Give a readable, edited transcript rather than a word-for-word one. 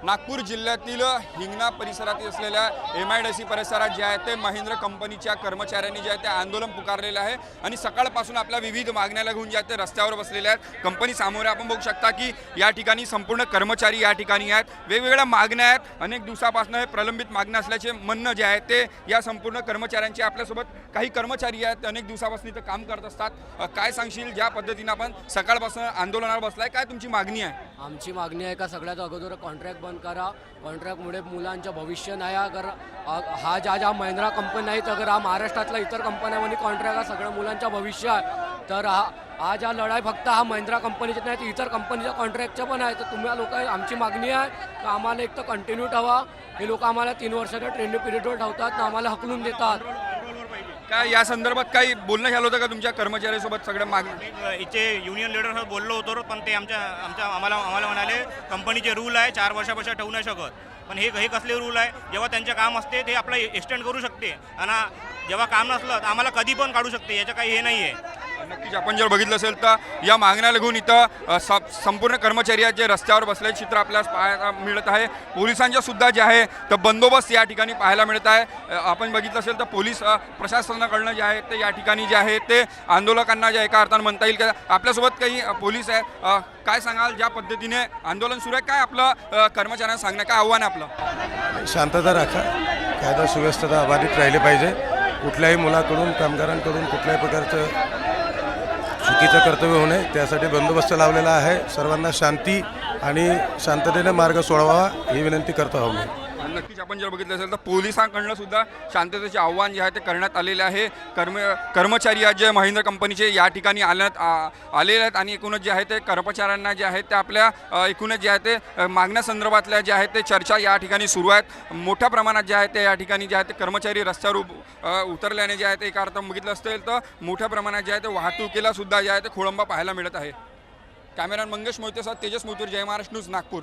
नागपूर जिल्ह्यातील हिंगणा परिसरात असलेल्या MIDC परिसरात जे आहे ते महिंद्रा कंपनीच्या कर्मचाऱ्यांनी जे आहे ते आंदोलन पुकारलेलं आहे आणि सकाळपासून आपल्या विविध मागण्याला घेऊन जे आहे ते रस्त्यावर बसलेले आहेत। कंपनी समोर आपण बघू शकता की या ठिकाणी संपूर्ण कर्मचारी या ठिकाणी आहेत। वेगवेगळ्या मागण्या आहेत, अनेक दिवसापासून हे प्रलंबित मागण्या असल्याचे म्हणणं जे आहे ते या संपूर्ण कर्मचाऱ्यांचे। आपल्यासोबत काही कर्मचारी आहेत, अनेक दिवसापासून इथं काम करत असतात। काय सांगशील, ज्या पद्धतीने आपण सकाळपासून आंदोलनावर बसलाय, काय तुमची मागणी आहे? आमची मागणी आहे का सगळ्यात अगोदर कॉन्ट्रॅक्ट बंद करा। कॉन्ट्रॅक्टमुळे मुलांचं भविष्य नाही। अगर हा ज्या महिंद्रा कंपनी नाहीत, अगर हा महाराष्ट्रातल्या इतर कंपन्यामध्ये कॉन्ट्रॅक्ट हा सगळ्या मुलांचं भविष्य आहे, तर हा ज्या लढाई फक्त हा महिंद्रा कंपनीचं नाही तर इतर कंपनीच्या कॉन्ट्रॅक्टचं पण आहे। तर तुम्ही लोक, आमची मागणी आहे की आम्हाला एक तर कंटिन्यू ठेवा। हे लोक आम्हाला 3 वर्षाच्या ट्रेनिंग पिरियडवर ठेवतात ना, आम्हाला हकलून देतात। काय या संदर्भात काही बोलणं झालं होतं का तुमच्या कर्मचाऱ्यांसोबत? सगळ्या मागणी इथे युनियन लीडरसोबत बोललो होतो, पण ते आम्हाला म्हणाले कंपनीचे रूल आहे 4 वर्षापेक्षा ठेवू नाही शकत। पण हे कसले रूल आहे? जेव्हा त्यांचे काम असते ते आपलं एक्सटेंड करू शकते आणि जेव्हा काम नसलं तर आम्हाला कधी पण काढू शकते, याचं काही हे नाही आहे। नक्कीच आपण जर बघितलं असेल तर या मागण्याला घेऊन इथं संपूर्ण कर्मचारी जे रस्त्यावर बसलेले चित्र आपल्याला पाहायला मिळत आहे। पोलिसांच्या सुद्धा जे आहे तर बंदोबस्त या ठिकाणी पाहायला मिळत आहे। आपण बघितलं असेल तर पोलीस प्रशासनाकडनं जे आहे ते या ठिकाणी जे आहे ते आंदोलकांना जे एका अर्थानं म्हणता येईल की आपल्यासोबत काही पोलीस आहे। काय सांगाल, ज्या पद्धतीने आंदोलन सुरू आहे, काय आपलं कर्मचाऱ्यांना सांगणं, काय आव्हान आहे आपलं? शांतता राखा, कायदा सुव्यवस्था अबाधित राहिली पाहिजे। कुठल्याही मुलाकडून, कामगारांकडून कुठल्याही प्रकारचं चुकीचं कर्तव्य होऊ नये, त्यासाठी बंदोबस्त लावलेला आहे। सर्वांना शांती आणि शांततेने मार्ग सोडवावा ही विनंती करतो आहोत मी। नक्कीच आपण जर बघितलं असेल तर पोलिसांकडनं सुद्धा शांततेचे आव्हान जे आहे ते करण्यात आलेले आहे। कर्मचारी आज जे महिंद्रा कंपनीचे या ठिकाणी आलेले आहेत आणि एकूणच जे आहे ते कर्मचाऱ्यांना जे आहे ते आपल्या एकूणच जे आहे ते मागण्यासंदर्भातल्या जे आहे ते चर्चा या ठिकाणी सुरू आहेत। मोठ्या प्रमाणात जे आहे ते या ठिकाणी जे आहे ते कर्मचारी रस्त्यावर उतरल्याने जे आहे ते एका अर्थानं बघितलं असेल तर मोठ्या प्रमाणात जे आहे ते वाहतुकीला सुद्धा जे आहे ते खोळंबा पाहायला मिळत आहे। कॅमेरामॅन मंगेश मोहितेसह तेजस मोतूर, जय महाराष्ट्र न्यूज, नागपूर।